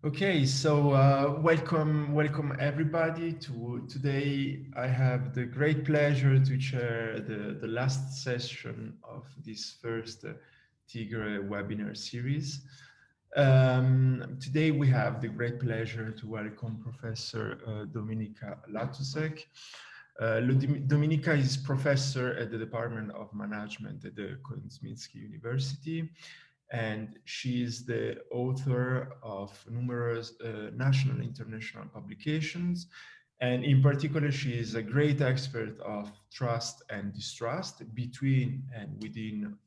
Okay, so welcome everybody to today. I have the great pleasure to chair the last session of this first TiGRE webinar series. Today we have the great pleasure to welcome Professor Dominika Latusek. Dominika is professor at the Department of Management at the Konieczny University, and she is the author of numerous national and international publications. And in particular, she is a great expert of trust and distrust between and within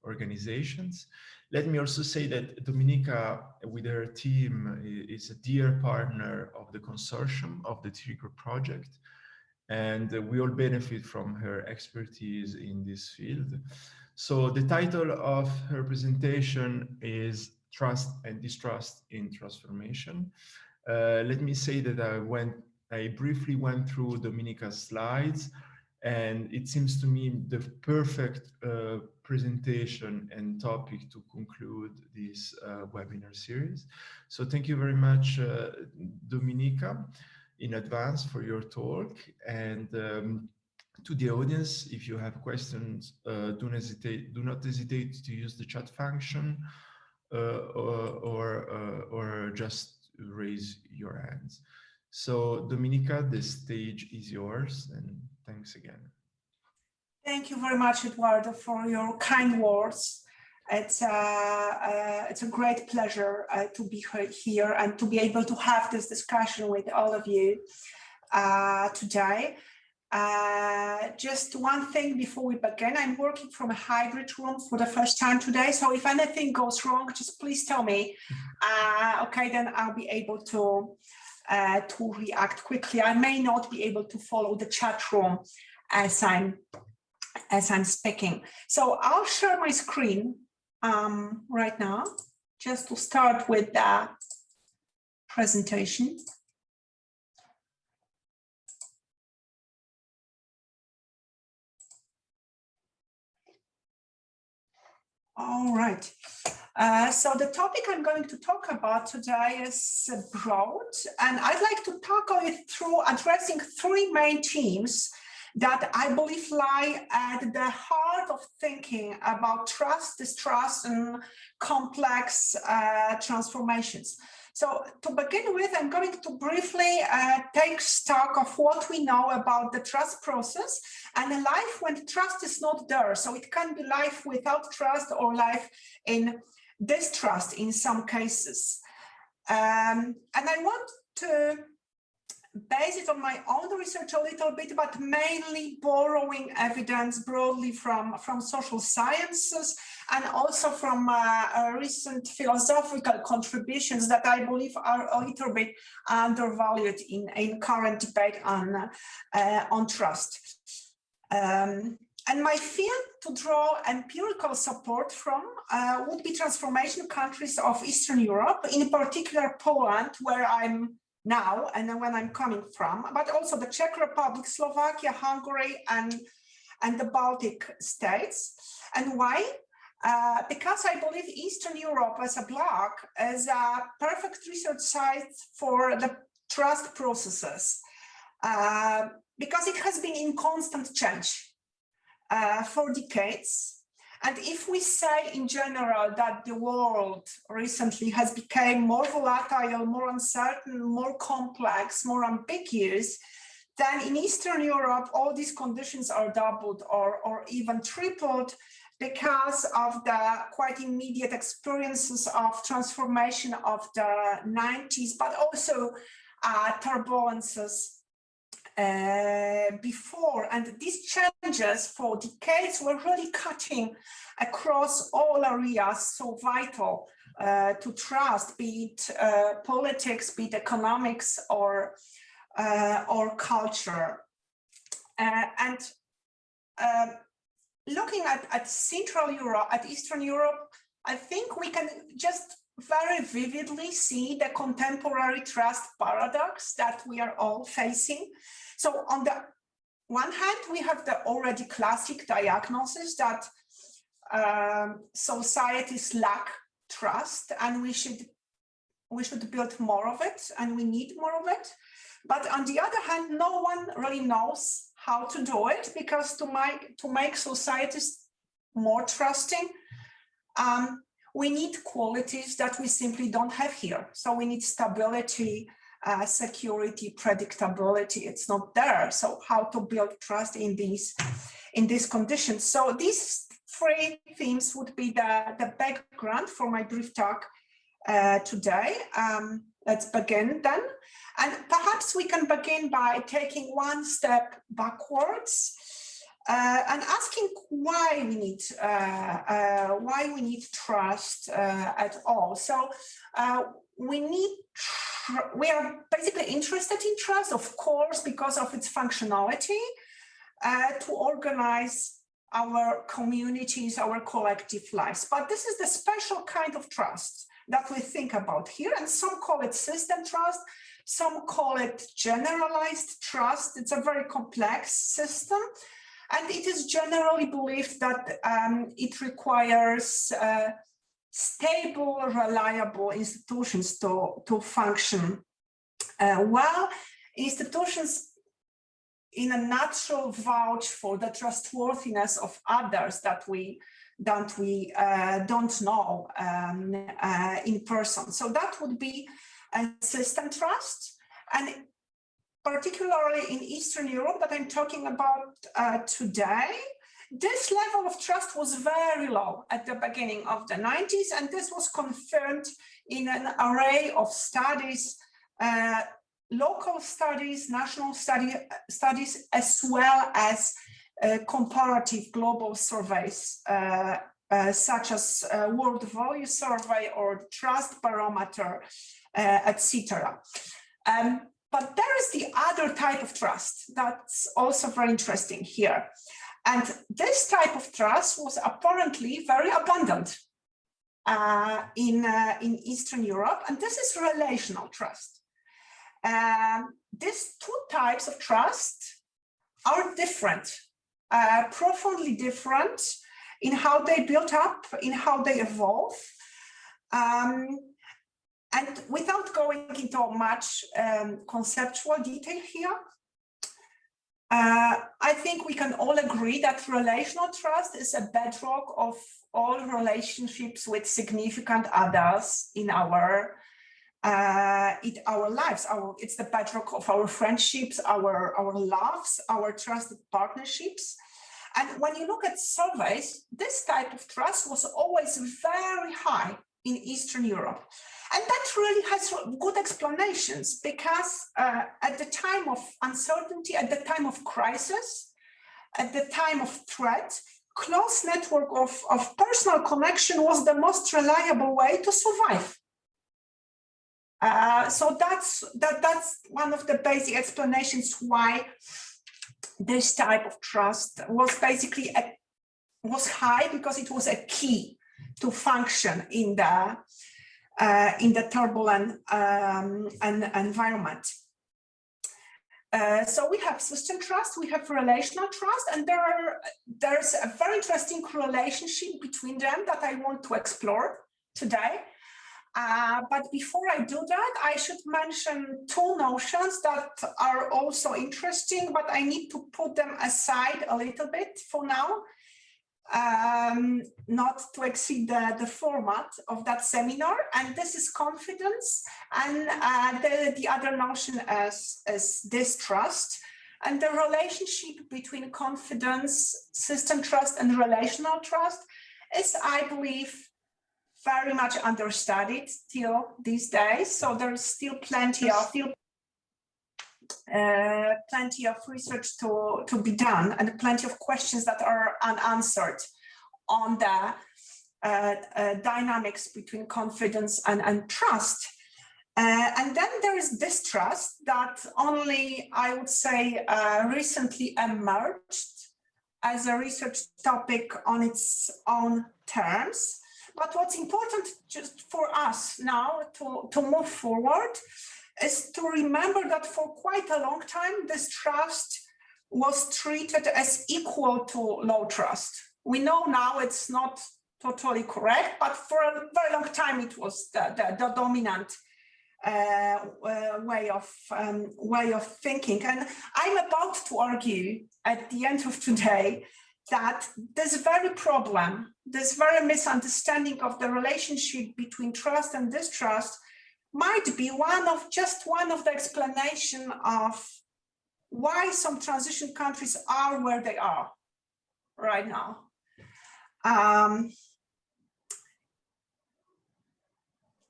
organizations. Let me also say that Dominika, with her team, is a dear partner of the consortium of the TiGRE project, and we all benefit from her expertise in this field. So the title of her presentation is Trust and Distrust in Transformation. Let me say that I briefly went through Dominika's slides, and it seems to me the perfect presentation and topic to conclude this webinar series. So thank you very much, Dominika, in advance for your talk. And to the audience, if you have questions, do not hesitate to use the chat function or just raise your hands. So Dominika, the stage is yours, and thanks again. Thank you very much, Edoardo, for your kind words. It's a great pleasure to be here and to be able to have this discussion with all of you today. Just one thing before we begin, I'm working from a hybrid room for the first time today. So if anything goes wrong, just please tell me. Okay, then I'll be able to react quickly. I may not be able to follow the chat room as I'm speaking. So I'll share my screen right now, just to start with the presentation. All right. So the topic I'm going to talk about today is broad, and I'd like to tackle it through addressing three main themes that I believe lie at the heart of thinking about trust, distrust, and complex transformations. So to begin with, I'm going to briefly take stock of what we know about the trust process and a life when trust is not there. So it can be life without trust or life in distrust in some cases. And I want to base it on my own research a little bit, but mainly borrowing evidence broadly from social sciences and also from recent philosophical contributions that I believe are a little bit undervalued in current debate on trust. And my field to draw empirical support from would be transformation countries of Eastern Europe, in particular Poland, where I'm now and when I'm coming from, but also the Czech Republic, Slovakia, Hungary, and the Baltic states. And why? Because I believe Eastern Europe as a bloc is a perfect research site for the trust processes, because it has been in constant change for decades. And if we say in general that the world recently has become more volatile, more uncertain, more complex, more ambiguous, then in Eastern Europe, all these conditions are doubled or even tripled because of the quite immediate experiences of transformation of the 90s, but also turbulences before. And these changes for decades were really cutting across all areas so vital to trust, be it politics, be it economics, or culture. And looking at Central Europe, at Eastern Europe, I think we can just very vividly see the contemporary trust paradox that we are all facing. So on the one hand, we have the already classic diagnosis that societies lack trust, and we should we should build more of it, and we need more of it. But on the other hand, no one really knows how to do it, because to make societies more trusting, we need qualities that we simply don't have here. So we need stability, security, predictability. It's not there. So how to build trust in these conditions? So these three themes would be the background for my brief talk today. Let's begin then. And perhaps we can begin by taking one step backwards and asking why we need trust at all. So we are basically interested in trust, of course, because of its functionality to organize our communities, our collective lives. But this is the special kind of trust that we think about here, and some call it system trust, some call it generalized trust. It's a very complex system, and it is generally believed that it requires stable, reliable institutions to function well. Institutions in a nutshell vouch for the trustworthiness of others that we don't know in person. So that would be a system trust, and particularly in Eastern Europe that I'm talking about today, this level of trust was very low at the beginning of the 90s, and this was confirmed in an array of studies, local studies, national studies, as well as comparative global surveys, such as World Value Survey or Trust Barometer, etc. But there is the other type of trust that's also very interesting here. And this type of trust was apparently very abundant in Eastern Europe, and this is relational trust. These two types of trust are different, profoundly different in how they built up, in how they evolve. And without going into much conceptual detail here, I think we can all agree that relational trust is a bedrock of all relationships with significant others in our lives. It's the bedrock of our friendships, our loves, our trusted partnerships. And when you look at surveys, this type of trust was always very high in Eastern Europe. And that really has good explanations, because at the time of uncertainty, at the time of crisis, at the time of threat, close network of personal connection was the most reliable way to survive. So that's one of the basic explanations why this type of trust was basically was high, because it was a key to function in the turbulent environment. So we have system trust, we have relational trust, and there's a very interesting relationship between them that I want to explore today. But before I do that, I should mention two notions that are also interesting, but I need to put them aside a little bit for now, not to exceed the format of that seminar. And this is confidence, and the other notion is distrust. And the relationship between confidence, system trust, and relational trust is, I believe, very much understudied till these days. So there is still plenty of research to be done, and plenty of questions that are unanswered on the dynamics between confidence and trust. And then there is distrust that only, I would say, recently emerged as a research topic on its own terms. But what's important just for us now to move forward is to remember that for quite a long time, this trust was treated as equal to low trust. We know now it's not totally correct, but for a very long time, it was the dominant way of thinking. And I'm about to argue at the end of today that this very problem, this very misunderstanding of the relationship between trust and distrust might be just one of the explanation of why some transition countries are where they are right now.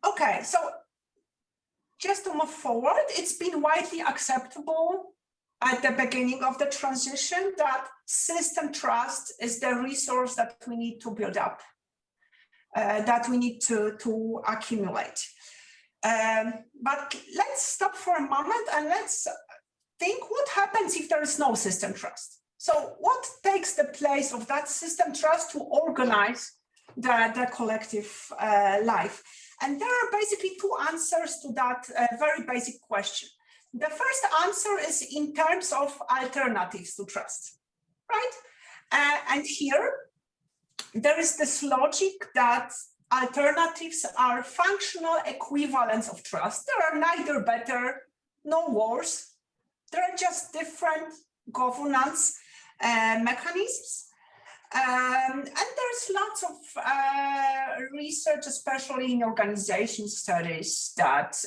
Okay, so just to move forward, it's been widely acceptable at the beginning of the transition that system trust is the resource that we need to build up, that we need to accumulate. But let's stop for a moment and let's think what happens if there is no system trust. So what takes the place of that system trust to organize the collective life? And there are basically two answers to that very basic question. The first answer is in terms of alternatives to trust, right? And here, there is this logic that alternatives are functional equivalents of trust. They are neither better nor worse. They're just different governance mechanisms. And there's lots of research, especially in organization studies, that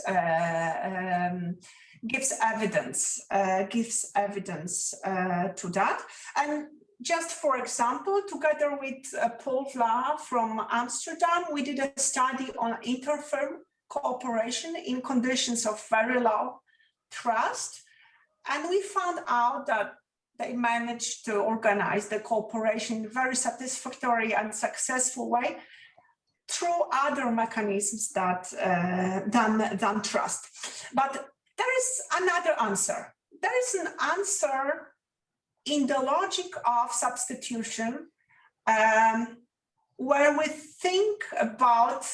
gives evidence to that. And just for example, together with Paul Vlaha from Amsterdam, we did a study on inter-firm cooperation in conditions of very low trust. And we found out that they managed to organize the cooperation in a very satisfactory and successful way through other mechanisms that, than trust. But there is another answer. There is an answer in the logic of substitution, where we think about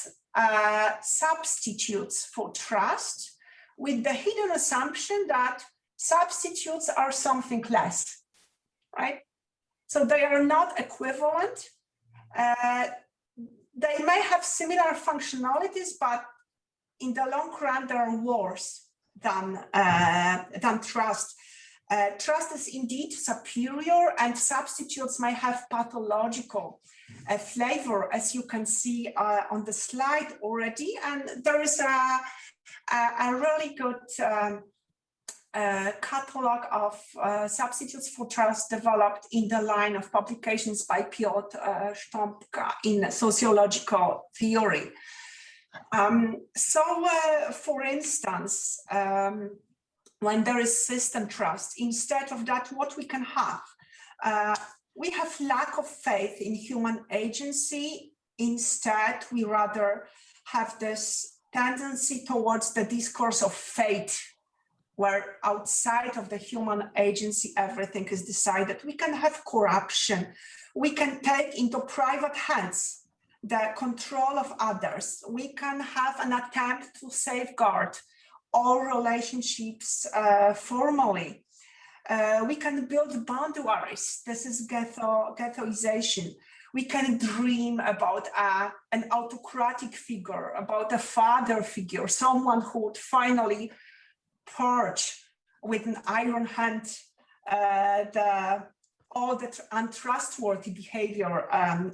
substitutes for trust with the hidden assumption that substitutes are something less, right? So they are not equivalent. They may have similar functionalities, but in the long run, they are worse than trust. Trust is indeed superior, and substitutes may have pathological flavor, as you can see on the slide already. And there is a really good catalog of substitutes for trust developed in the line of publications by Piotr Sztompka in sociological theory. For instance, when there is system trust, instead of that, what we can have? We have lack of faith in human agency. Instead, we rather have this tendency towards the discourse of fate, where outside of the human agency, everything is decided. We can have corruption. We can take into private hands the control of others. We can have an attempt to safeguard all relationships formally. We can build boundaries. This is ghettoization. We can dream about an autocratic figure, about a father figure, someone who would finally purge with an iron hand all the untrustworthy behavior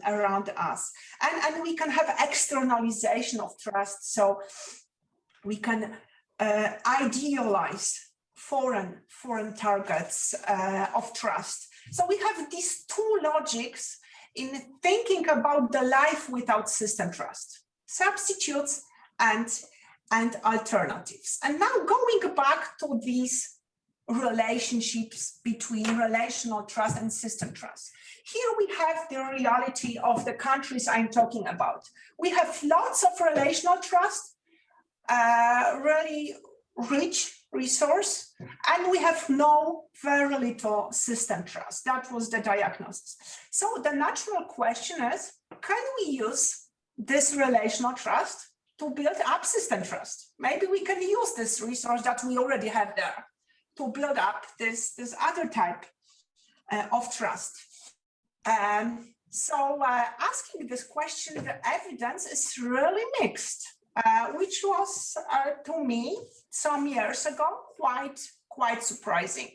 around us. And we can have externalization of trust. So we can idealize foreign targets of trust. So we have these two logics in thinking about the life without system trust: substitutes and alternatives. And now going back to these relationships between relational trust and system trust. Here we have the reality of the countries I'm talking about. We have lots of relational trust, really rich resource, and we have very little system trust. That was the diagnosis. So the natural question is, can we use this relational trust to build up system trust? Maybe we can use this resource that we already have there to build up this other type of trust. So asking this question, the evidence is really mixed. which was to me some years ago quite surprising.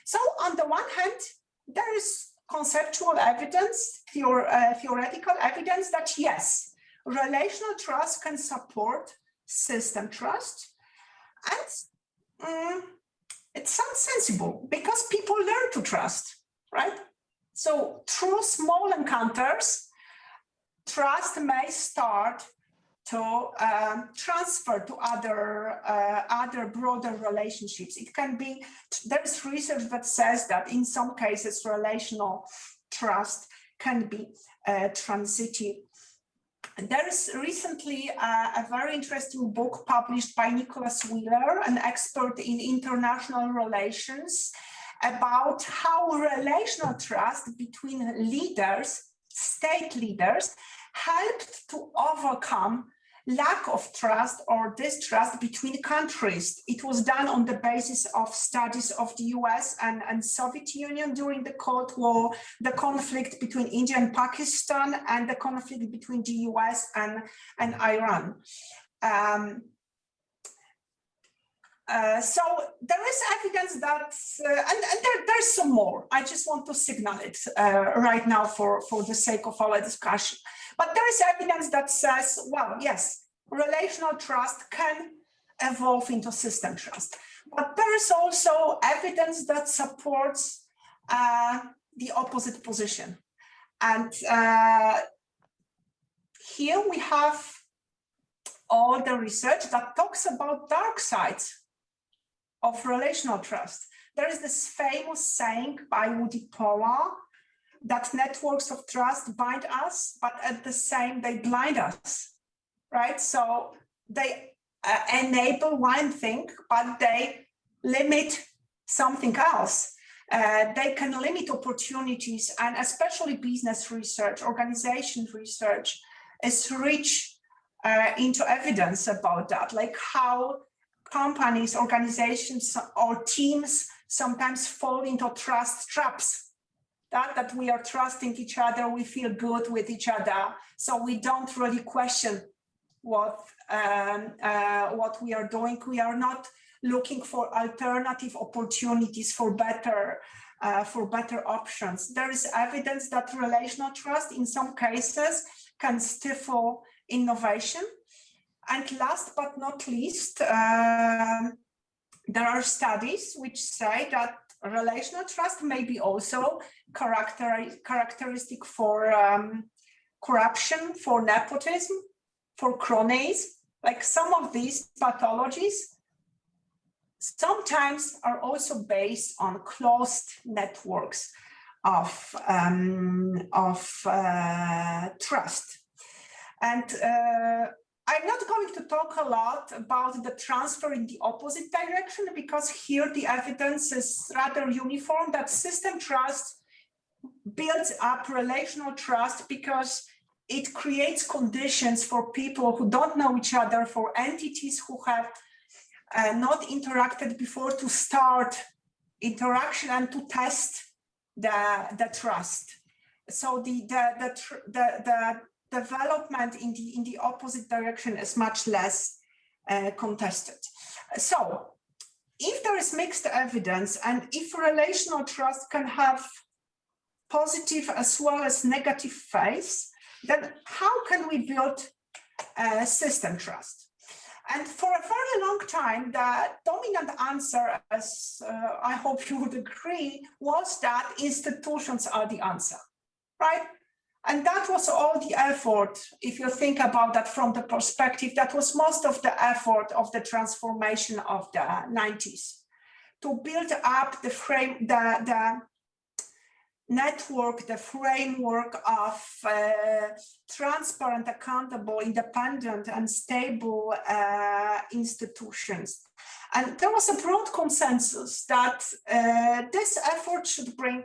So on the one hand, there is conceptual evidence, theoretical evidence that yes, relational trust can support system trust, and it sounds sensible because people learn to trust, right? So through small encounters, trust may start to transfer to other broader relationships. It can be, there's research that says that in some cases relational trust can be transitive. There is recently a very interesting book published by Nicholas Wheeler, an expert in international relations, about how relational trust between leaders, state leaders, helped to overcome lack of trust or distrust between countries. It was done on the basis of studies of the US and Soviet Union during the Cold War, the conflict between India and Pakistan, and the conflict between the US and Iran. So there is evidence that, and there's some more. I just want to signal it right now for the sake of our discussion. But there is evidence that says, well, yes, relational trust can evolve into system trust. But there is also evidence that supports the opposite position. And here we have all the research that talks about dark sides of relational trust. There is this famous saying by Woody Power that networks of trust bind us, but at the same they blind us, right? So they enable one thing, but they limit something else. They can limit opportunities, and especially business research, organization research is rich into evidence about that, like how companies, organizations, or teams sometimes fall into trust traps. That we are trusting each other, we feel good with each other, so we don't really question what we are doing. We are not looking for alternative opportunities for better options. There is evidence that relational trust in some cases can stifle innovation. And last but not least, there are studies which say that relational trust may be also characteristic for corruption, for nepotism, for cronies. Like some of these pathologies sometimes are also based on closed networks of trust. And I'm not going to talk a lot about the transfer in the opposite direction, because here the evidence is rather uniform that system trust builds up relational trust because it creates conditions for people who don't know each other, for entities who have not interacted before, to start interaction and to test the trust. So the development in the opposite direction is much less contested. So if there is mixed evidence, and if relational trust can have positive as well as negative phase, then how can we build system trust? And for a very long time, the dominant answer, as I hope you would agree, was that institutions are the answer, right? And that was all the effort. If you think about that from the perspective, that was most of the effort of the transformation of the 90s, to build up the frame, the network, the framework of transparent, accountable, independent, and stable institutions. And there was a broad consensus that this effort should bring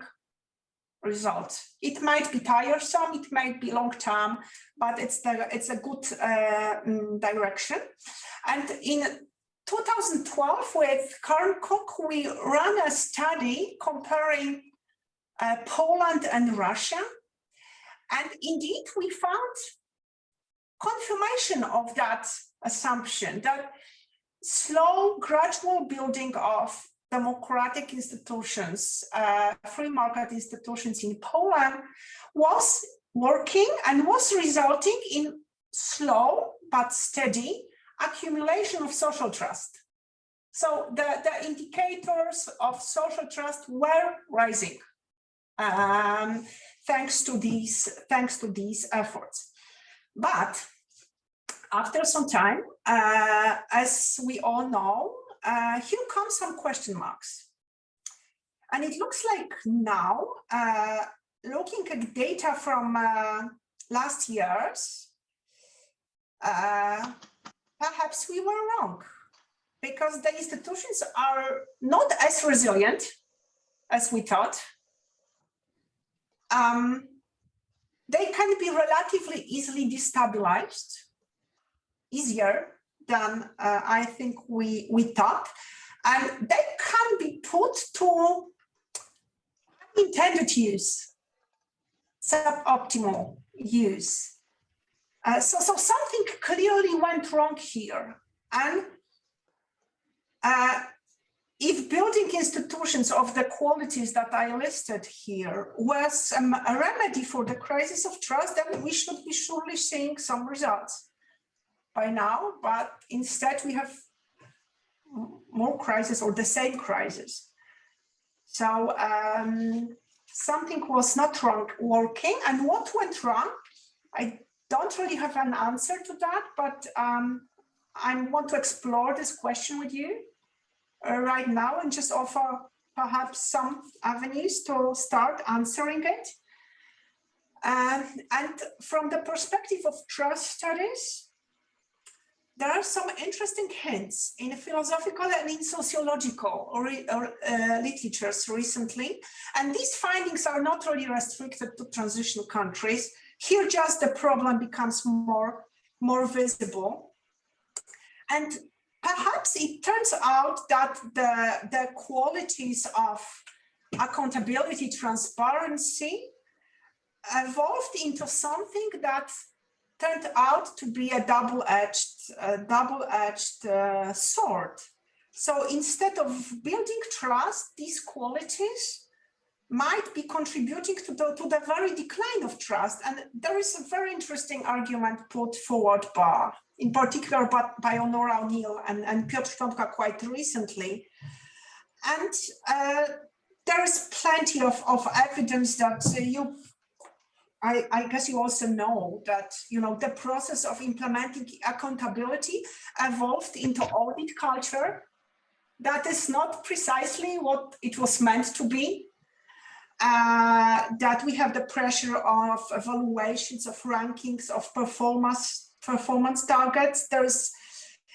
results. It might be tiresome, it might be long term, but it's a good direction. And in 2012, with Karen Cook, we ran a study comparing Poland and Russia. And indeed, we found confirmation of that assumption that slow, gradual building of democratic institutions, free market institutions in Poland was working and was resulting in slow but steady accumulation of social trust. So the indicators of social trust were rising thanks to these efforts. But after some time, as we all know, here come some question marks. And it looks like now, looking at data from last year's, perhaps we were wrong, because the institutions are not as resilient as we thought. They can be relatively easily destabilized, easier than I think we thought, and they can be put to unintended use, suboptimal use. So something clearly went wrong here. And if building institutions of the qualities that I listed here was a remedy for the crisis of trust, then we should be surely seeing some results by now, but instead we have more crisis or the same crisis. So something was not working, and what went wrong? I don't really have an answer to that, but I want to explore this question with you right now and just offer perhaps some avenues to start answering it. And from the perspective of trust studies, there are some interesting hints in philosophical and in sociological literatures recently. And these findings are not really restricted to transition countries. Here just the problem becomes more visible. And perhaps it turns out that the qualities of accountability, transparency evolved into something that turned out to be a double-edged sword. So instead of building trust, these qualities might be contributing to the very decline of trust. And there is a very interesting argument put forward in particular by Honora O'Neill and Piotr Tomka quite recently. And there is plenty of evidence that I guess you also know that, the process of implementing accountability evolved into audit culture. That is not precisely what it was meant to be. That we have the pressure of evaluations, of rankings, of performance targets. There's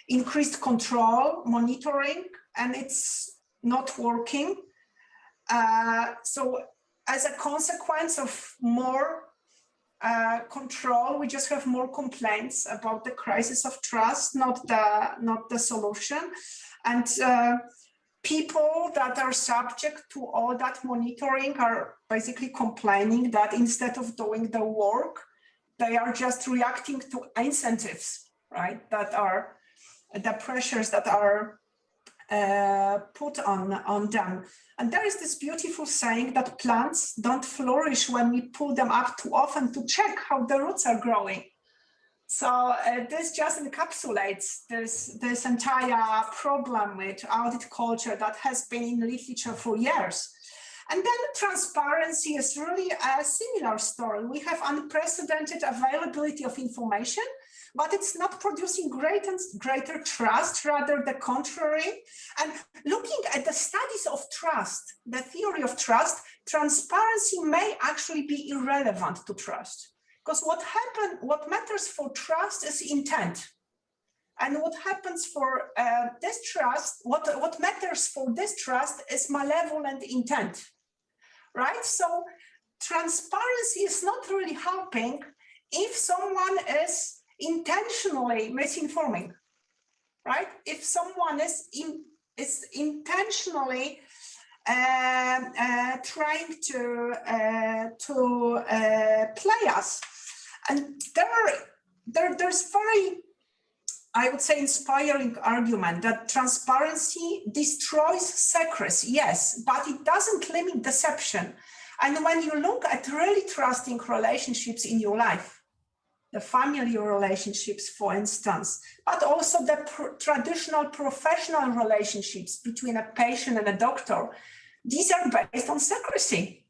increased control, monitoring, and it's not working. So as a consequence of more control, we just have more complaints about the crisis of trust, not the solution. And people that are subject to all that monitoring are basically complaining that instead of doing the work, they are just reacting to incentives, right? That are the pressures that are put on them. And there is this beautiful saying that plants don't flourish when we pull them up too often to check how the roots are growing. So this just encapsulates this entire problem with audit culture that has been in literature for years. And then transparency is really a similar story. We have unprecedented availability of information, but it's not producing greater trust, rather the contrary. And looking at the studies of trust, the theory of trust, transparency may actually be irrelevant to trust. Because what matters for trust is intent. And what happens for distrust, what matters for distrust is malevolent intent, right? So transparency is not really helping if someone is intentionally misinforming, right? If someone is intentionally trying to play us. And there are there's very, I would say, inspiring argument that transparency destroys secrecy. Yes, but it doesn't limit deception. And when you look at really trusting relationships in your life, the family relationships, for instance, but also the traditional professional relationships between a patient and a doctor, these are based on secrecy.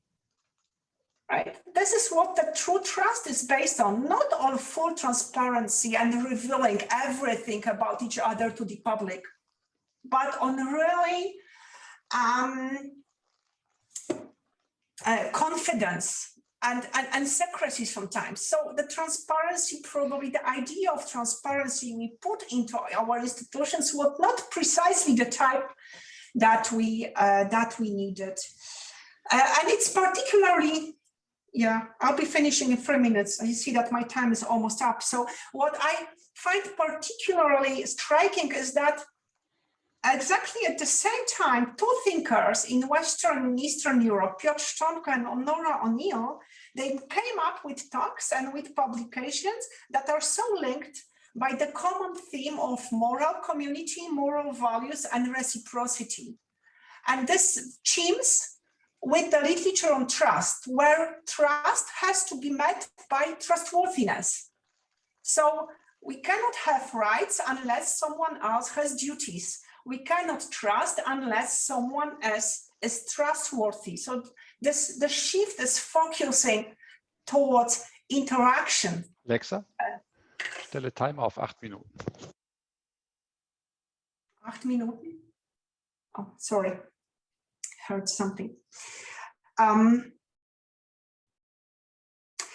Right? This is what the true trust is based on, not on full transparency and revealing everything about each other to the public, but on really confidence and secrecy sometimes. So the transparency, probably the idea of transparency we put into our institutions was not precisely the type that we needed. And it's particularly, yeah, I'll be finishing in 3 minutes. I see that my time is almost up. So what I find particularly striking is that exactly at the same time, two thinkers in Western and Eastern Europe, Piotr Sztonka and Nora O'Neill, they came up with talks and with publications that are so linked by the common theme of moral community, moral values, and reciprocity. And this chimes with the literature on trust, where trust has to be met by trustworthiness. So we cannot have rights unless someone else has duties. We cannot trust unless someone else is trustworthy. So the shift is focusing towards interaction. Alexa, stelle Timer auf 8 Minuten. 8 Minuten? Oh, sorry. Heard something.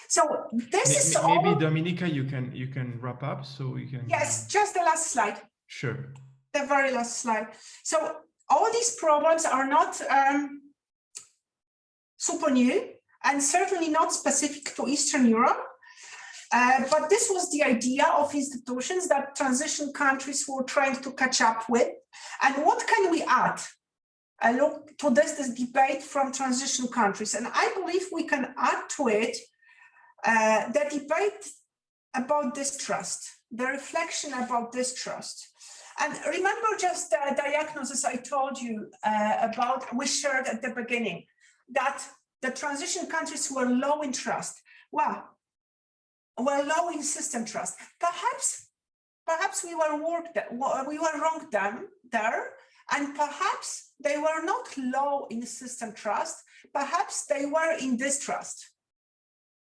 So this is maybe all... Dominika, you can wrap up so we can. Yes, just the last slide. Sure. The very last slide. So all these problems are not super new and certainly not specific to Eastern Europe. But this was the idea of institutions that transition countries were trying to catch up with. And what can we add? Look to this debate from transition countries. And I believe we can add to it the debate about distrust, the reflection about distrust. And remember just the diagnosis I told you about, we shared at the beginning, that the transition countries were low in trust. Well, were low in system trust. Perhaps we were wrong there, and perhaps they were not low in system trust. Perhaps they were in distrust.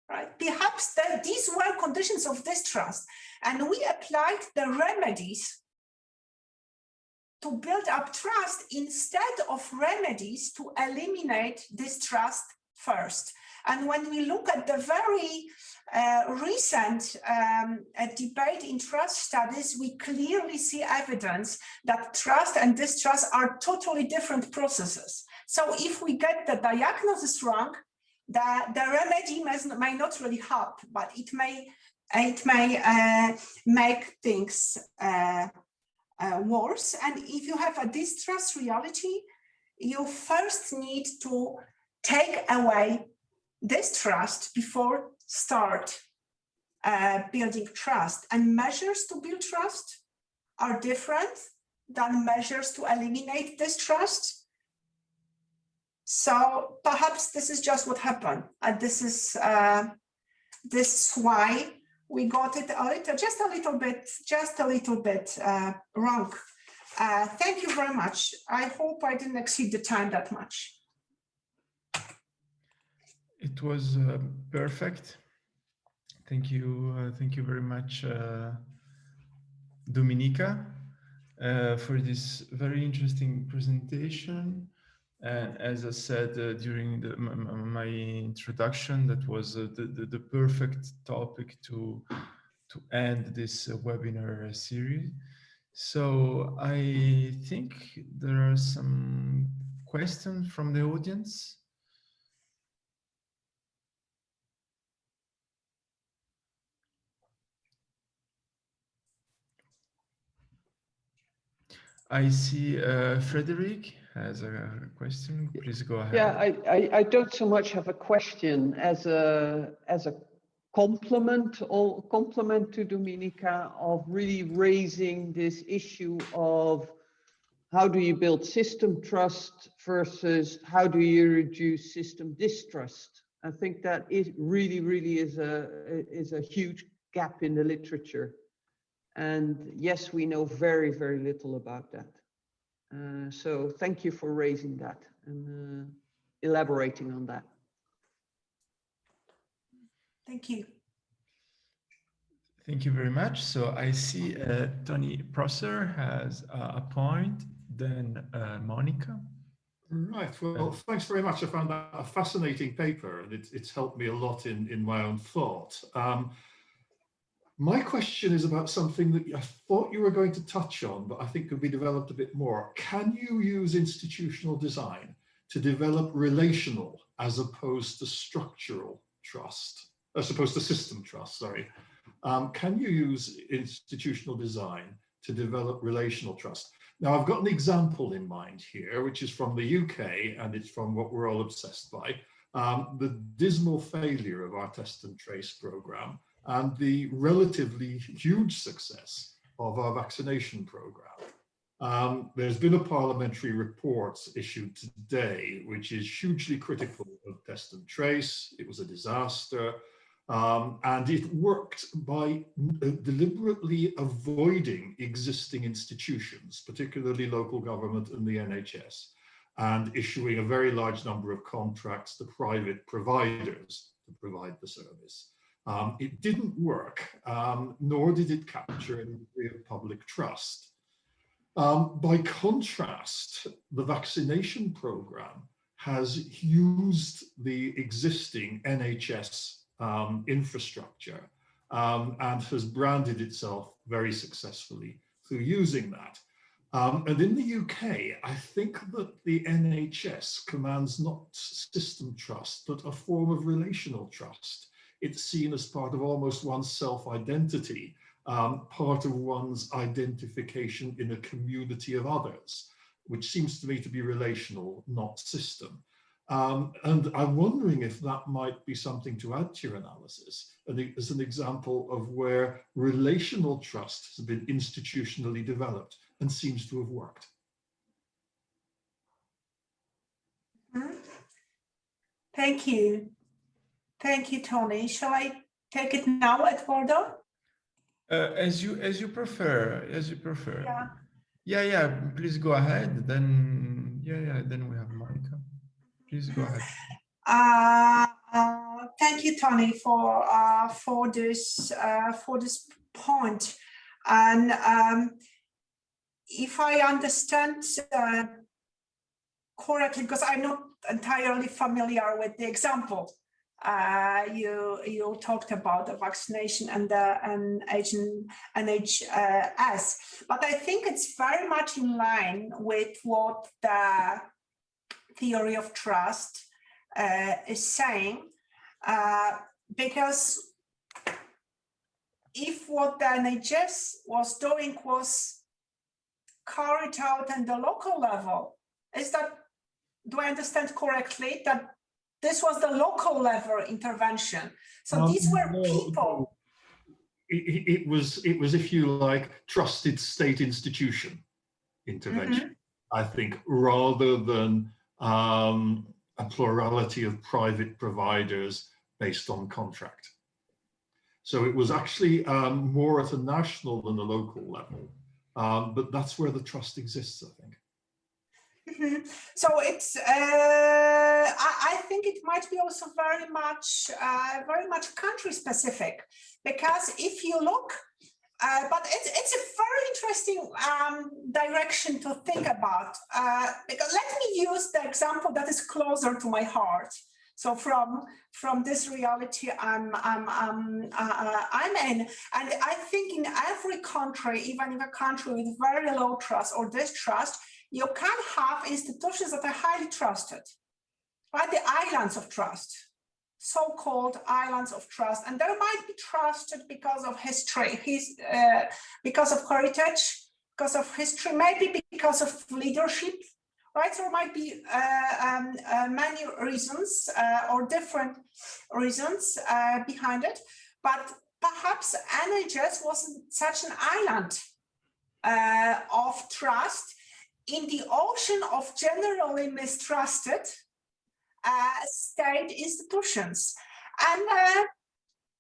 Right? Perhaps these were conditions of distrust, and we applied the remedies to build up trust instead of remedies to eliminate distrust first. And when we look at the very recent debate in trust studies, we clearly see evidence that trust and distrust are totally different processes. So if we get the diagnosis wrong, the remedy may not really help, but it may make things worse. And if you have a distrust reality, you first need to take away distrust before start building trust. And measures to build trust are different than measures to eliminate distrust. So perhaps this is just what happened. And this is why we got it just a little bit wrong. Thank you very much. I hope I didn't exceed the time that much. It was perfect. Thank you very much, Dominika, for this very interesting presentation. And as I said during my introduction, that was the perfect topic to end this webinar series. So I think there are some questions from the audience. I see Frederick has a question. Please go ahead. Yeah, I don't so much have a question as a compliment to Dominika of really raising this issue of how do you build system trust versus how do you reduce system distrust. I think that it really is a huge gap in the literature. And yes, we know very little about that. So thank you for raising that and elaborating on that. Thank you. Thank you very much. So I see Tony Prosser has a point, then Monica. Right, well, thanks very much. I found that a fascinating paper, and it's helped me a lot in my own thought. My question is about something that I thought you were going to touch on, but I think could be developed a bit more. Can you use institutional design to develop relational as opposed to structural trust, as opposed to system trust, sorry. Can you use institutional design to develop relational trust? Now, I've got an example in mind here, which is from the UK, and it's from what we're all obsessed by, the dismal failure of our test and trace program and the relatively huge success of our vaccination program. There's been a parliamentary report issued today, which is hugely critical of test and trace. It was a disaster. And it worked by deliberately avoiding existing institutions, particularly local government and the NHS, and issuing a very large number of contracts to private providers to provide the service. It didn't work, nor did it capture any degree of public trust. By contrast, the vaccination program has used the existing NHS infrastructure and has branded itself very successfully through using that. And in the UK, I think that the NHS commands not system trust, but a form of relational trust. It's seen as part of almost one's self-identity, part of one's identification in a community of others, which seems to me to be relational, not system. And I'm wondering if that might be something to add to your analysis, as an example of where relational trust has been institutionally developed and seems to have worked. Thank you. Thank you, Tony. Shall I take it now, Edoardo? As you prefer, Yeah, please go ahead. Then, then we have Monica. Please go ahead. Thank you, Tony, for this point. And if I understand correctly, because I'm not entirely familiar with the example you talked about, the vaccination and the NHS, but I think it's very much in line with what the theory of trust is saying, because if what the NHS was doing was carried out at the local level, do I understand correctly that this was the local level intervention? So these were people. It was, if you like, trusted state institution intervention, I think, rather than a plurality of private providers based on contract. So it was actually more at a national than a local level, but that's where the trust exists, I think. So it's, I think it might be also very much country specific, because if you look, but it's a very interesting direction to think about. Because let me use the example that is closer to my heart. So from this reality I'm in, and I think in every country, even in a country with very low trust or distrust, you can have institutions that are highly trusted, right? The islands of trust, so-called islands of trust, and they might be trusted because of history, because of heritage, because of history, maybe because of leadership, right? There might be many reasons or different reasons behind it, but perhaps NHS wasn't such an island of trust in the ocean of generally mistrusted state institutions. And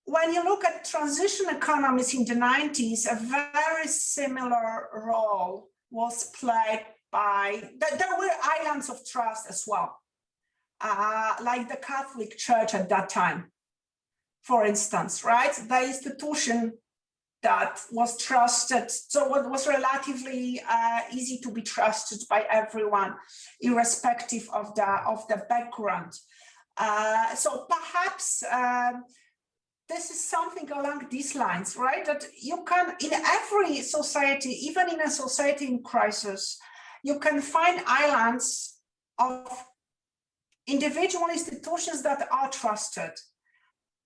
when you look at transition economies in the 90s, a very similar role was played by, there were islands of trust as well, like the Catholic Church at that time, for instance, right? The institution that was trusted, so it was relatively easy to be trusted by everyone, irrespective of the background. So perhaps this is something along these lines, right? That you can, in every society, even in a society in crisis, you can find islands of individual institutions that are trusted.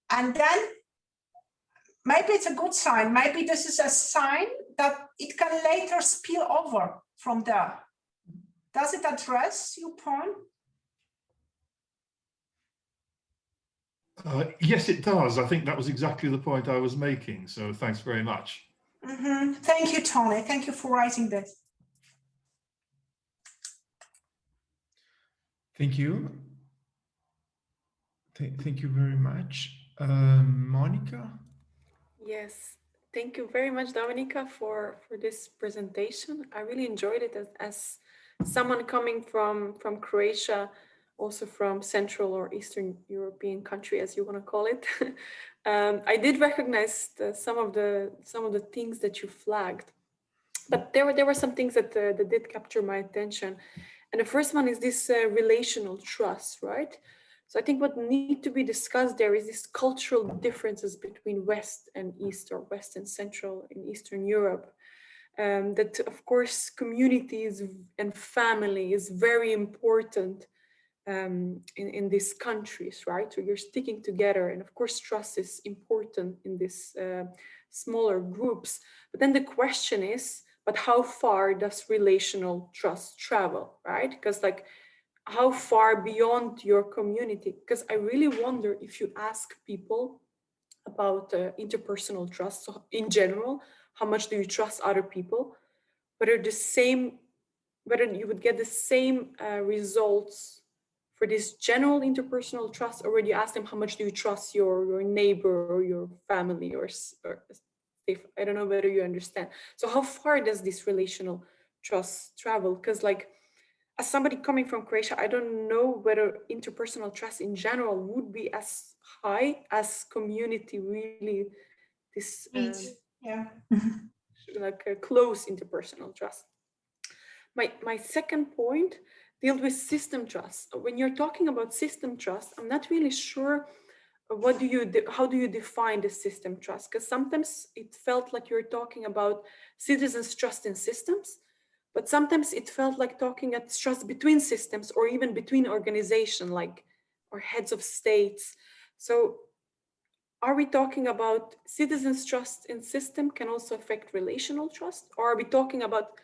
And then maybe it's a good sign. Maybe this is a sign that it can later spill over from there. Does it address your point? Yes, it does. I think that was exactly the point I was making. So thanks very much. Mm-hmm. Thank you, Tony. Thank you for writing this. Thank you. Thank you very much. Monica? Yes, thank you very much, Dominika, for this presentation. I really enjoyed it as someone coming from Croatia, also from Central or Eastern European country, as you want to call it. I did recognize some of the things that you flagged, but there were some things that did capture my attention. And the first one is this relational trust, right? So I think what need to be discussed there is this cultural differences between West and East, or West and Central in Eastern Europe. That of course communities and family is very important in these countries, right? So you're sticking together, and of course trust is important in these smaller groups. But then the question is, but how far does relational trust travel, right? Because like, how far beyond your community? Because I really wonder if you ask people about interpersonal trust, so in general, how much do you trust other people, whether you would get the same results for this general interpersonal trust, or when you ask them how much do you trust your neighbor or your family, or if, I don't know whether you understand. So how far does this relational trust travel? Because like, as somebody coming from Croatia, I don't know whether interpersonal trust in general would be as high as community really, this yeah, like a close interpersonal trust. My second point deals with system trust. When you're talking about system trust, I'm not really sure how do you define the system trust? Because sometimes it felt like you're talking about citizens' trust in systems, but sometimes it felt like talking at trust between systems, or even between organizations, like, or heads of states. So are we talking about citizens' trust in system can also affect relational trust? Or are we talking about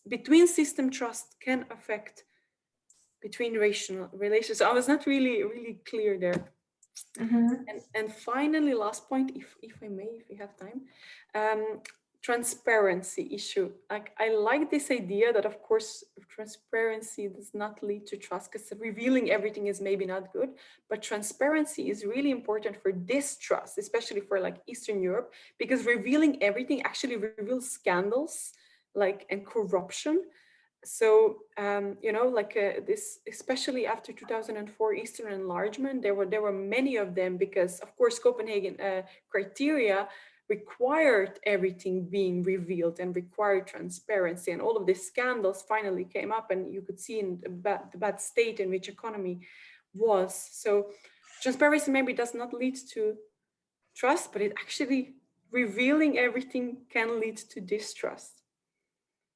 between system trust can affect between relations? So I was not really clear there. mm-hmm. And finally, last point, if I may, if we have time, transparency issue. Like, I like this idea that of course transparency does not lead to trust, because revealing everything is maybe not good, but transparency is really important for distrust, especially for like Eastern Europe, because revealing everything actually reveals scandals, like, and corruption. So you know, like this, especially after 2004 Eastern enlargement, there were many of them, because of course Copenhagen criteria required everything being revealed and required transparency, and all of these scandals finally came up, and you could see in the bad state in which economy was. So transparency maybe does not lead to trust, but it actually, revealing everything can lead to distrust.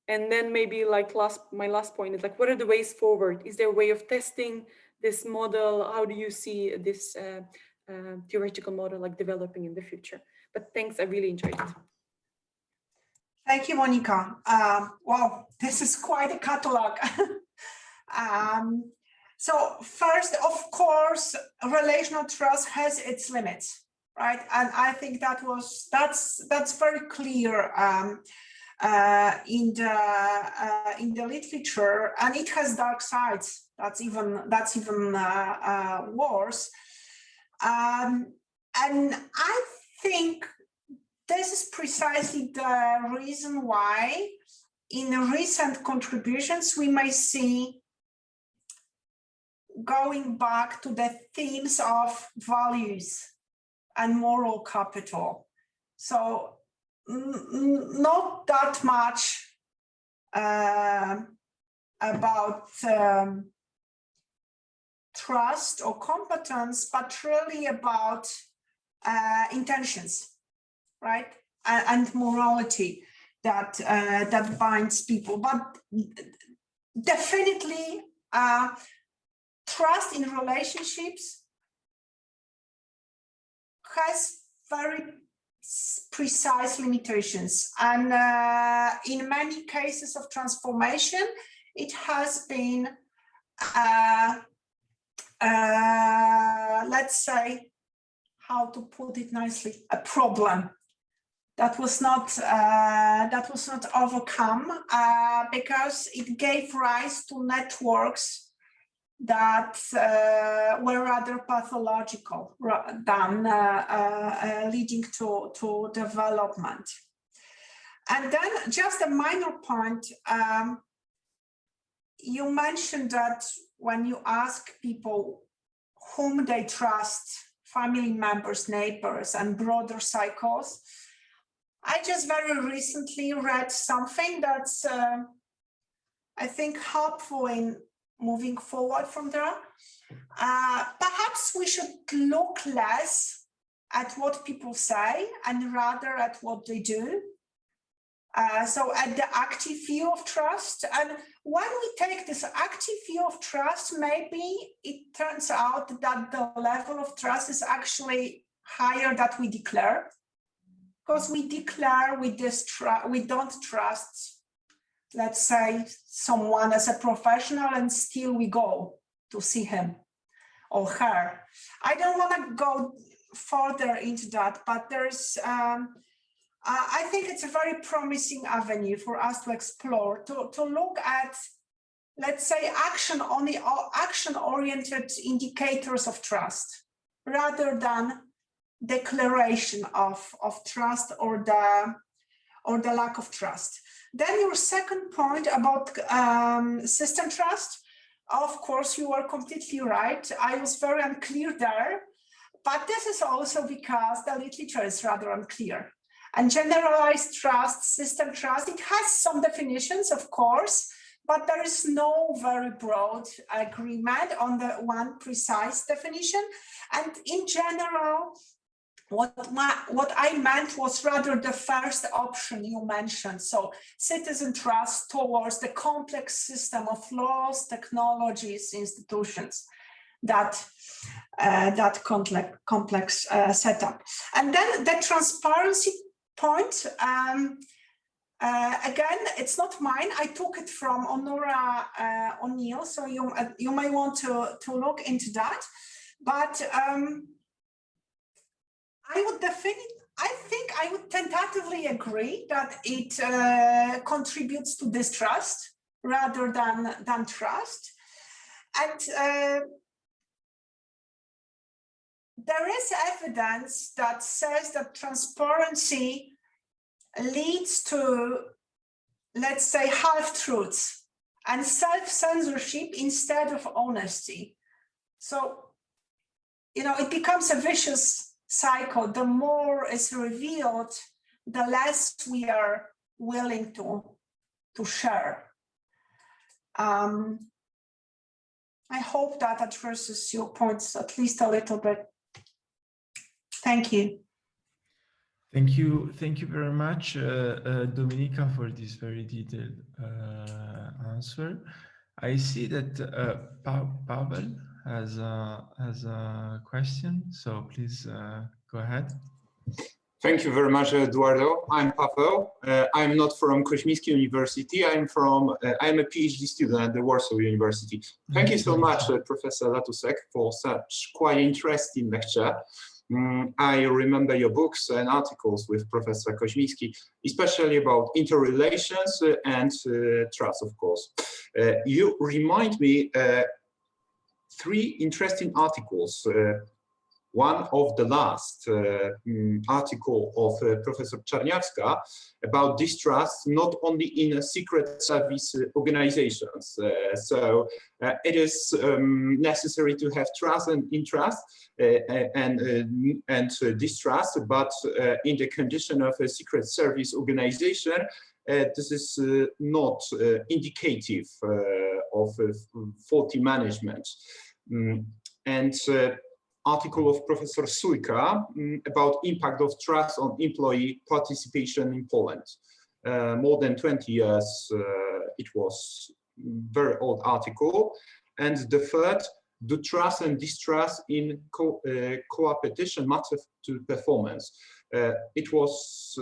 And then maybe like my last point is like, what are the ways forward? Is there a way of testing this model? How do you see this theoretical model like developing in the future? But thanks, I really enjoyed it. Thank you, Monica. Wow, this is quite a catalog. So first, of course, relational trust has its limits, right? And I think that's very clear in the literature, and it has dark sides. That's even worse. And I think this is precisely the reason why in recent contributions we may see going back to the themes of values and moral capital. So not that much about trust or competence, but really about intentions, right? And morality that that binds people. But definitely trust in relationships has very precise limitations, and in many cases of transformation, it has been, let's say, how to put it nicely, a problem that was not overcome because it gave rise to networks that were rather pathological than leading to development. And then just a minor point, you mentioned that when you ask people whom they trust, family members, neighbors, and broader cycles, I just very recently read something that's, I think, helpful in moving forward from there. Perhaps we should look less at what people say and rather at what they do. So at the active view of trust. And when we take this active view of trust, maybe it turns out that the level of trust is actually higher than we declare. Because we declare we don't trust, let's say, someone as a professional, and still we go to see him or her. I don't want to go further into that, but there's, I think it's a very promising avenue for us to explore, to look at, let's say, action-oriented indicators of trust, rather than declaration of trust or the lack of trust. Then your second point about system trust, of course, you are completely right. I was very unclear there, but this is also because the literature is rather unclear. And generalized trust, system trust, it has some definitions, of course, but there is no very broad agreement on the one precise definition. And in general, what I meant was rather the first option you mentioned. So citizen trust towards the complex system of laws, technologies, institutions, that complex setup. And then the transparency point, again, it's not mine. I took it from Honora O'Neill, so you may want to look into that. But I think I would tentatively agree that it contributes to distrust rather than trust. And there is evidence that says that transparency leads to, let's say, half-truths and self-censorship instead of honesty. So, you know, it becomes a vicious cycle. The more is revealed, the less we are willing to share. I hope that addresses your points at least a little bit. Thank you. Thank you very much, Dominika, for this very detailed answer. I see that Pavel has a question, so please go ahead. Thank you very much, Edoardo. I'm Paweł. I'm not from Koźmiński University. I'm a PhD student at the Warsaw University. Thank you so much, Professor Latusek, for such quite interesting lecture. I remember your books and articles with Professor Koźmiński, especially about interrelations and trust, of course. You remind me three interesting articles. One of the last article of Professor Czarniawska about distrust, not only in secret service organizations. So it is necessary to have trust and interest and distrust, but in the condition of a secret service organization, this is not indicative of faulty management. And article of Professor Sujka about impact of trust on employee participation in Poland. More than 20 years, it was very old article. And the third, do trust and distrust in co-opetition matter to performance? It was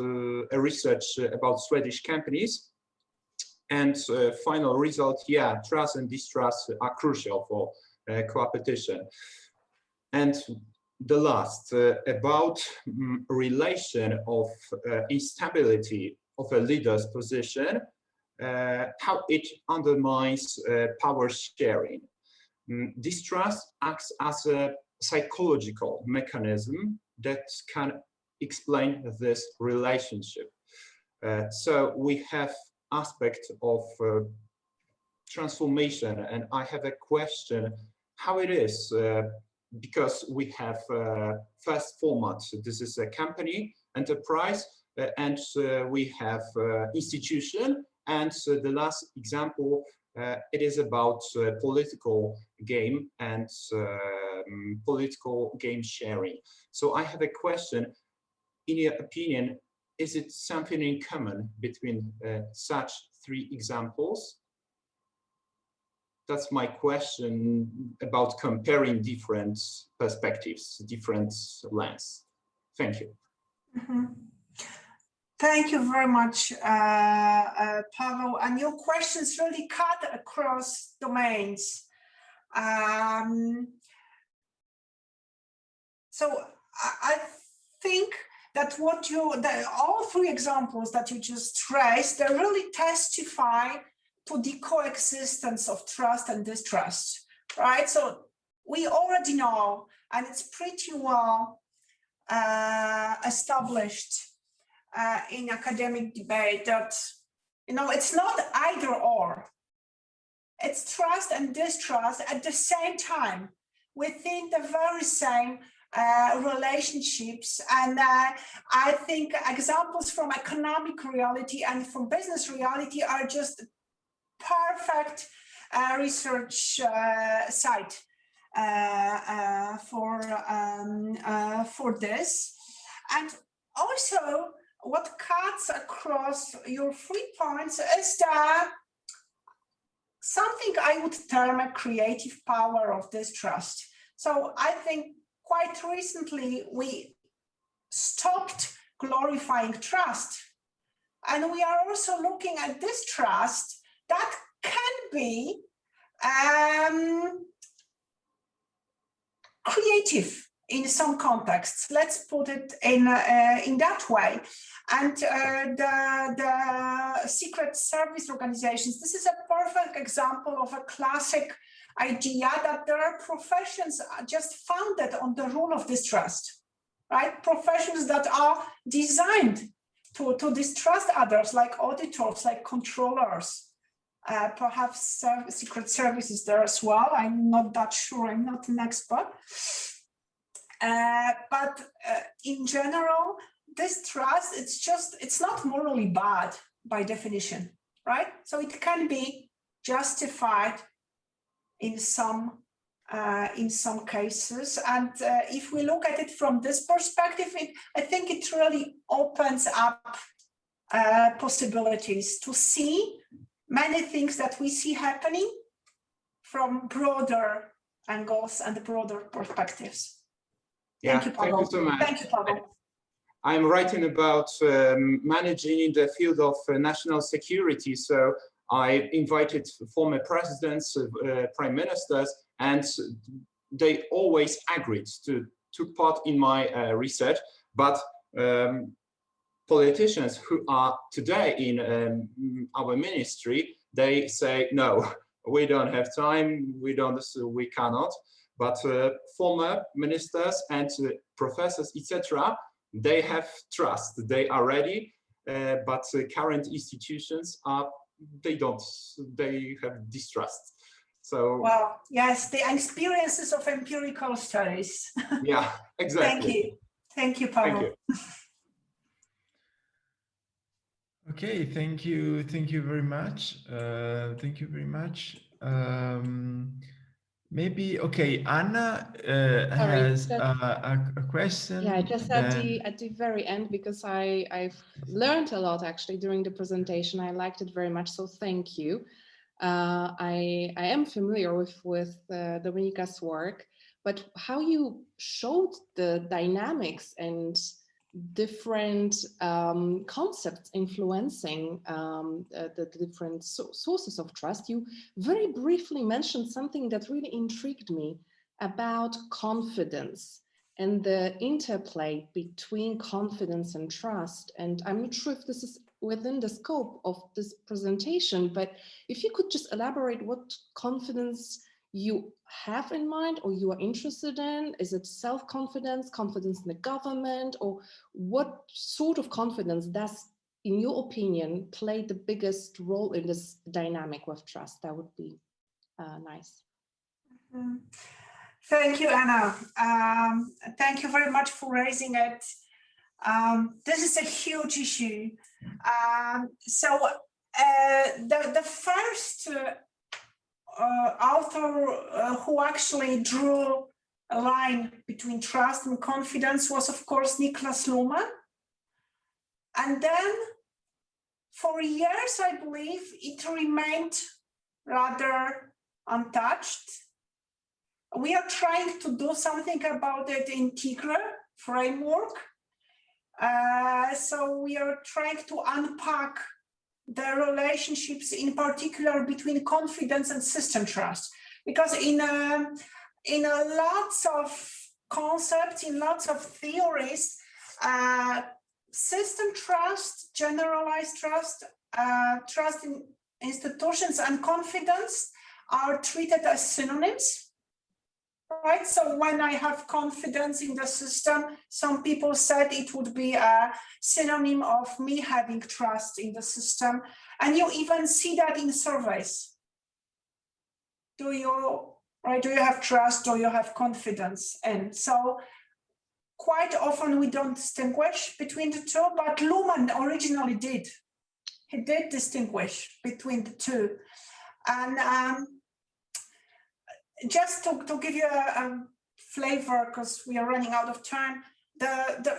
a research about Swedish companies. And final result, yeah, trust and distrust are crucial for co-opetition. And the last, about relation of instability of a leader's position, how it undermines power sharing. Distrust acts as a psychological mechanism that can explain this relationship. So we have aspect of transformation, and I have a question, how it is, because we have first format. This is a company, enterprise, and we have institution. And the last example, it is about political game and political game sharing. So I have a question. In your opinion, is it something in common between such three examples? That's my question about comparing different perspectives, different lens. Thank you. Mm-hmm. Thank you very much, Paweł. And your questions really cut across domains. So I think that all three examples that you just raised, they really testify to the coexistence of trust and distrust, right? So we already know, and it's pretty well established in academic debate that, it's not either or. It's trust and distrust at the same time within the very same relationships. And I think examples from economic reality and from business reality are just perfect research site for this. And also what cuts across your 3 points is something I would term a creative power of distrust. So I think quite recently we stopped glorifying trust, and we are also looking at distrust that can be creative in some contexts. Let's put it in that way. And the secret service organizations, this is a perfect example of a classic idea that there are professions just founded on the rule of distrust, right? Professions that are designed to distrust others, like auditors, like controllers, perhaps secret services there as well. I'm not that sure, I'm not an expert. But in general, distrust, it's not morally bad by definition, right? So it can be justified in some cases. And if we look at it from this perspective, I think it really opens up possibilities to see many things that we see happening from broader angles and broader perspectives. Yeah, thank you, Paweł. Thank you so much. Thank you, Paweł. I'm writing about managing in the field of national security. So I invited former presidents, prime ministers, and they always agreed to took part in my research. But politicians who are today in our ministry, they say, no, we don't have time, we cannot. But former ministers and professors, etc., they have trust, they are ready, but current institutions they have distrust. So, well, yes, the experiences of empirical studies. Yeah, exactly. Thank you, Pavel. Thank you. Okay, thank you very much. Thank you very much. Maybe, okay, Anna has a question. Yeah, just at the very end, because I've learned a lot actually during the presentation. I liked it very much, so thank you. I am familiar with Dominika's work, but how you showed the dynamics and different concepts influencing the different sources of trust. You very briefly mentioned something that really intrigued me about confidence and the interplay between confidence and trust. And I'm not sure if this is within the scope of this presentation, but if you could just elaborate what confidence you have in mind or you are interested in. Is it self-confidence, confidence in the government, or what sort of confidence does, in your opinion, play the biggest role in this dynamic with trust? That would be nice. Mm-hmm. Thank you, Anna. Thank you very much for raising it. This is a huge issue. The first author who actually drew a line between trust and confidence was, of course, Niklas Luhmann. And then for years, I believe, it remained rather untouched. We are trying to do something about it in TiGRE framework. So we are trying to unpack the relationships, in particular between confidence and system trust, because in lots of concepts, in lots of theories, system trust, generalized trust, trust in institutions, and confidence are treated as synonyms. Right, so when I have confidence in the system, some people said it would be a synonym of me having trust in the system. And you even see that in surveys. Do you have trust, or you have confidence? And so quite often we don't distinguish between the two, but Luhmann originally did. He did distinguish between the two. And just to give you a flavor, because we are running out of time,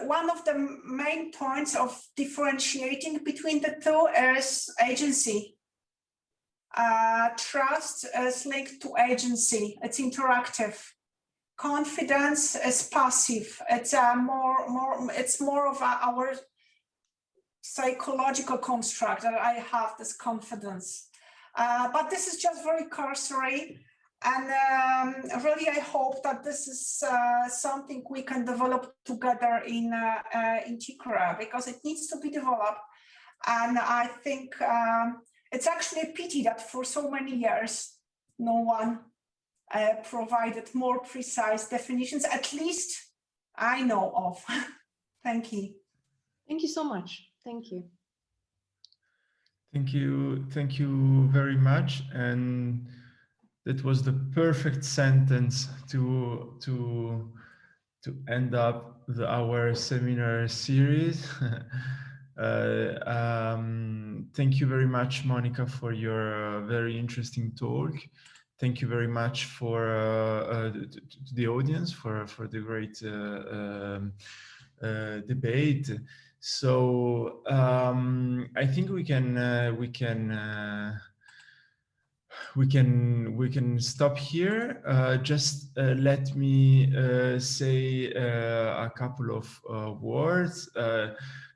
one of the main points of differentiating between the two is agency. Trust is linked to agency. It's interactive. Confidence is passive. It's more of our psychological construct that I have this confidence. But this is just very cursory. And really, I hope that this is something we can develop together in TiGRE, because it needs to be developed. And I think it's actually a pity that for so many years, no one provided more precise definitions, at least I know of. Thank you. Thank you so much. Thank you. Thank you very much. And that was the perfect sentence to end up our seminar series. Thank you very much, Monica, for your very interesting talk. Thank you very much for to the audience for the great debate. So I think we can we can stop here. Just let me say a couple of words.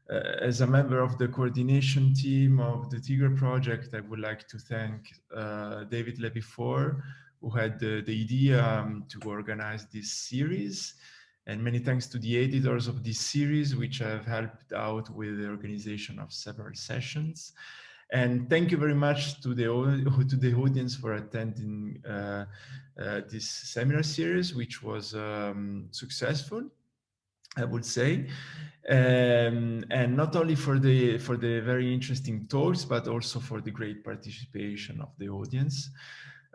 As a member of the coordination team of the TiGRE project, I would like to thank David Levy-Ford, who had the idea to organize this series. And many thanks to the editors of this series, which have helped out with the organization of several sessions. And thank you very much to the audience for attending this seminar series, which was successful, I would say. And not only for the very interesting talks, but also for the great participation of the audience.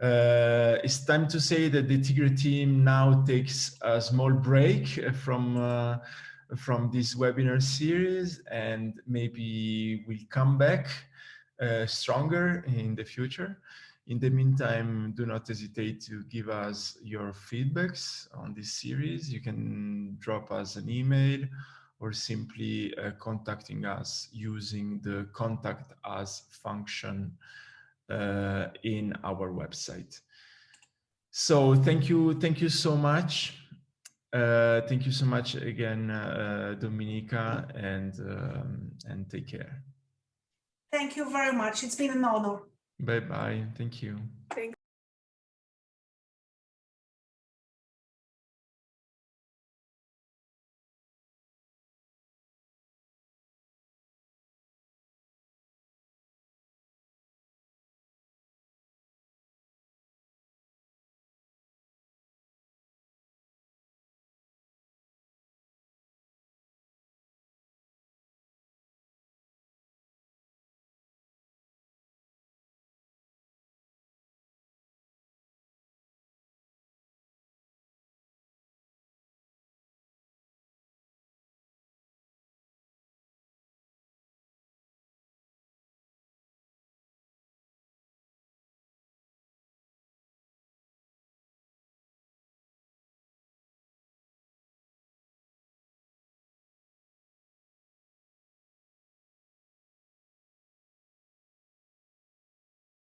It's time to say that the TiGRE team now takes a small break from this webinar series, and maybe we'll come back stronger in the future. In the meantime, do not hesitate to give us your feedbacks on this series. You can drop us an email or simply contacting us using the contact us function in our website. So thank you so much. Thank you so much again, Dominika, and take care. Thank you very much. It's been an honor. Bye-bye. Thank you.